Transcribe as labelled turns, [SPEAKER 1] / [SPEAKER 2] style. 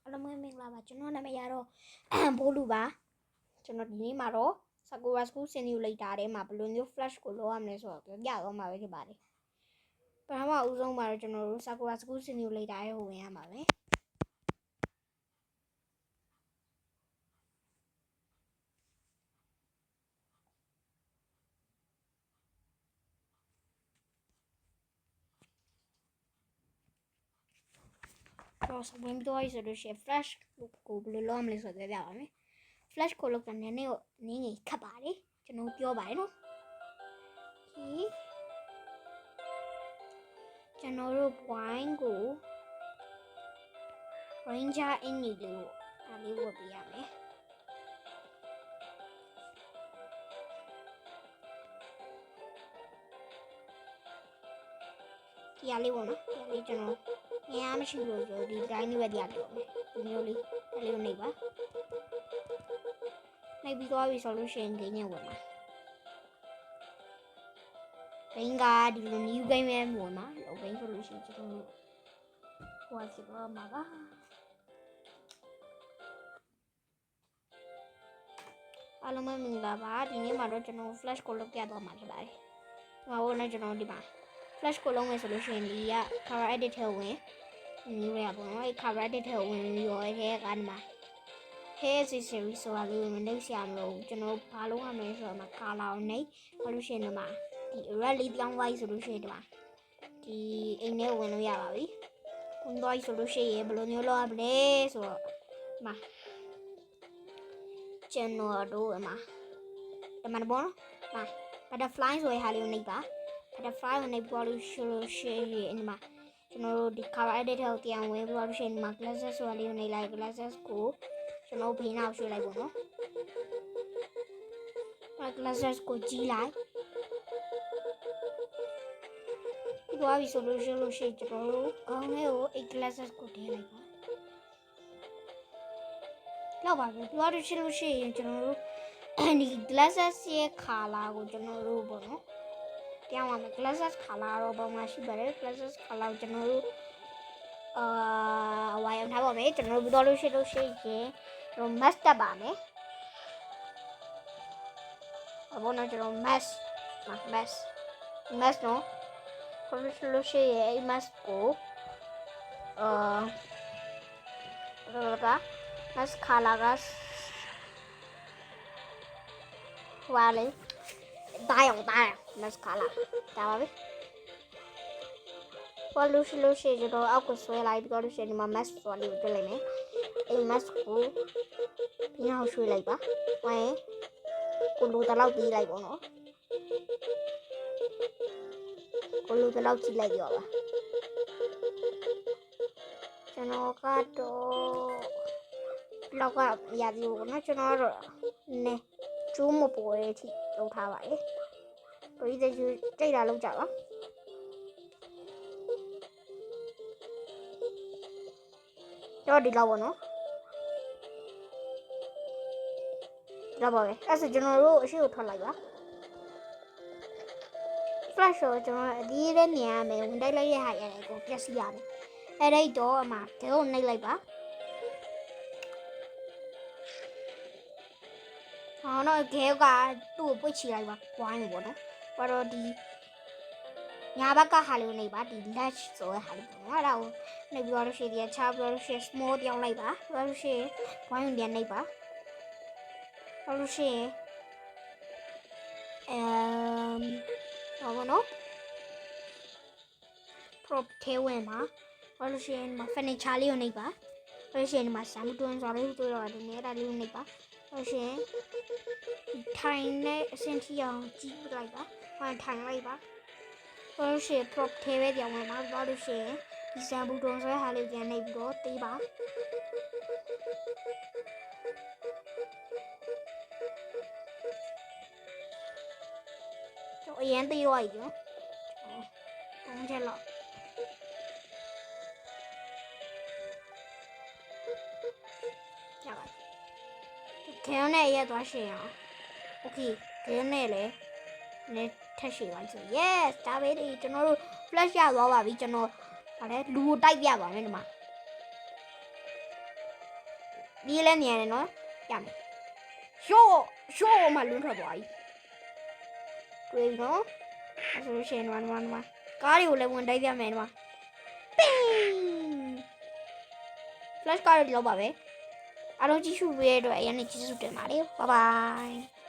[SPEAKER 1] အလုံးမင်းမင်္ဂလာပါကျွန်တော်နာမည်ကတော့ဘိုးလူပါကျွန်တော်ဒီနေ့မှာတော့ Sakura School Simulator ထဲမှာဘယ်လိုမျိုး Flash ကိုလုပ်ရမလဲဆိုတော့ပြတော့မှာပဲဖြစ်ပါတယ်ပထမဦးဆုံးမှာတော့ကျွန်တော်တို့ Sakura School Simulator ရဲ့ဟိုဝင်ရမှာပဲတော့ဝင်ပြီးတော့ဆိုလို့ရှိရင် Flash ကိုဘယ်လိုလုပ်ရမလဲဆိုတော့ပြပါမယ် Flash ကိုလုပ်တာနည်းနည်းငယ်ခက်ပါတယ်ကျွန်တော်ပြောပါတယ်နော်ဒီကျွန်တော်တို့ wine ကို Ranger အင်ကြီးလေးကိုဒါလေးဝတ်ပြရမယ်ဒီရလေးပေါ့နော်ဒီလေးကျွန်တော်ငါမရှိလို့ဆိုဒီတိုင်းလေးပဲတရားပြောမယ်ဒီမျိုးလေးဒါလေးကိုနှိပ်ပါနှိပ်ပြီးသွားပြီဆိုလို့ရှိရင်ဂိမ်းနဲ့ဝင်ပါဂိမ်းကဒီလို new game ပဲဝင်ပါလောဂိမ်းဆိုလို့ရှိရင်ကျွန်တော်တို့ဟိုကစီပါမှာပါအားလုံးမင်္ဂလာပါဒီနေ့မှာတော့ကျွန်တော် flash ကိုလုပ်ပြသွားမှာဖြစ်ပါတယ်ဟိုနဲ့ကျွန်တော်ဒီမှာ flash ကိုလုံးမယ်ဆိုလို့ရှိရင်ဒီက cover edit ထဲဝင်မျိုးရပါတော့အဲ cover edit ထဲဝင်ပြီးတော့အဲကဒီမှာ hair accessory ဆိုတာလေးဝင်နှိပ်ရှာမလို့ကျွန်တော်ဘာလုံးရမလဲဆိုတော့မှာ color ကိုနှိပ်ဘာလို့ရှိရင်ဒီမှာဒီ red လေးပြောင်းသွားပြီဆိုလို့ရှိရင်ဒီမှာဒီအိမ်ထဲဝင်လို့ရပါပြီဝင်သွားပြီဆိုလို့ရှိရင်ဘယ်လိုမျိုးလုပ်ရမလဲဆိုတော့ဒီမှာကျွန်တော်တို့ဒီမှာပေါ့နော်မှာ butterfly ဆိုတဲ့ဟာလေးကိုနှိပ်ပါ butterfly ကိုနှိပ်ပေါ်လို့ရှိရင်ဒီမှာကျွန်တော်တို့ဒီ cover edit ထဲကိုပြန်ဝင်ပြီးတော့ရှိရင်ဒီမှာ glasses ဆိုတာလေးကိုနှိပ်လိုက် glasses ကိုကျွန်တော်ဘေးနောက်ရွှေ့လိုက်ပေါ့နော် glasses ကိုကြီးလိုက်ပြီးတော့ပြီဆိုလို့ရှိရင်ကျွန်တော်တို့ခေါင်းထဲကို glasses ကိုထည့်လိုက်ပါလောက်ပါပဲပြီးတော့ရှိလို့ရှိရင်ကျွန်တော်တို့ဒီ glasses ရဲ့ color ကိုကျွန်တော်တို့ပေါ့နော်ပြောင်းရမယ် glasses color တော့ပုံမှန်ရှိပါတယ် glasses color ကိုကျွန်တော်တို့ဝိုင်းအောင်ထားပါမယ်ကျွန်တော်တို့ပြီးတော့လို့ရှိရင်ကျွန်တော် mask တက်ပါမယ်ဘောနော်ကျွန်တော် mask နော်ခေါ်လို့ရှိရင် mask ကိုmask color ကဟွာလေဒါရော mask color ဒါပါပဲဘာလို့ရှိရင်ကျွန်တော်အောက်ကိုဆွဲလိုက်ပြီးတော့လို့ရှိရင်ဒီမှာ mask ဆိုလေးကိုတွေ့လိုက်မယ်အဲ့ mask ကိုပြီးနောက်ရွှေ့လိုက်ပါဝိုင်းကိုလိုတလောက်ပြီးလိုက်ပေါ့နော်ကိုလိုတလောက်ကြည့်လိုက်ရောပါကျွန်တော်ကတော့လောက်ကရပြီပေါ့နော်ကျွန်တော်ကတော့နဲကျိုးမပေါ်တဲ့အထိလုပ်ထားပါတယ်ကိုကြီးတဲ့ကြိတ်တာလောက်ကြပါတော့ဒီလောက်ပေါ့နော်တော့ပါပဲအဲ့ဆိုကျွန်တော်တို့အရှိကိုထွက်လိုက်ပါ flash ကိုကျွန်တော်အဒီးတဲ့နေရာမှာဝင်တိုက်လိုက်ရတဲ့ဟာရတယ်ကိုပြက်စီရတယ်အဲ့ဒါတော့အမှဒဲကိုနှိပ်လိုက်ပါဟောတော့ဂဲကသူ့ကိုပွတ်ချလိုက်ပါဝိုင်းပေါ့နော်ဘာတော့ဒီညာဘက်ကဟာလေးကိုနှိပ်ပါဒီ latch ဆိုတဲ့ဟာလေးပေါ့နော်အဲ့ဒါကိုနှိပ်ပြီးတော့ရှိသေးချာပြီးတော့ရှိ small ပြောင်းလိုက်ပါပြီးတော့ရှိဝိုင်းပြန်နှိပ်ပါပြီးတော့ရှိဟောနော် prop ထဲဝင်ပါပြီးတော့ရှိမှာ furniture လေးကိုနှိပ်ပါပြီးတော့ရှိဒီမှာဆမ်တွန်းဆိုလေးတွေ့တော့ဒီနေ့ဒါလေးကိုနှိပ်ပါပြီးတော့ရှိထိုင်နဲ့အဆင့်ထိအောင်ကြည့်လိုက်ပါဟိုထိုင်လိုက်ပါပြီးတော့ရှိ prop ထဲပဲပြန်ဝင်ပါပြီးတော့ရှိဒီဆမ်တွန်းဆိုတဲ့ဟာလေးပြန်နှိပ်ပြီးတော့တေးပါအရင်သေးသွားပြီနော်ပုံချက်လောက်ရပါခဲနဲ့ရက်သွားရှင်အောင်โอเคခဲနဲ့လေနဲ့ထက်ရှိပါဆို yes ဒါပဲဒီကျွန်တော်တို့ flash ရသွားပါပြီကျွန်တော်ဗါလဲလူကိုတိုက်ပြပါမယ်ဒီမှာ ဒီလည်းနေရတယ်နော်ရမယ်ရှော့မှလွန်းထွက်သွားပြီတွေ့ပြီနော်အဲ့ဆိုလို့ရှိရင်ဒီမှာကားတွေကိုလည်းဝင်တိုက်ရမယ်ဒီမှာပင်း flash ကားတွေလောက်ပါပဲအားလုံးကြည့်ရှုပေးတဲ့အတွက်အရင်ကကျေးဇူးတင်ပါတယ် bye bye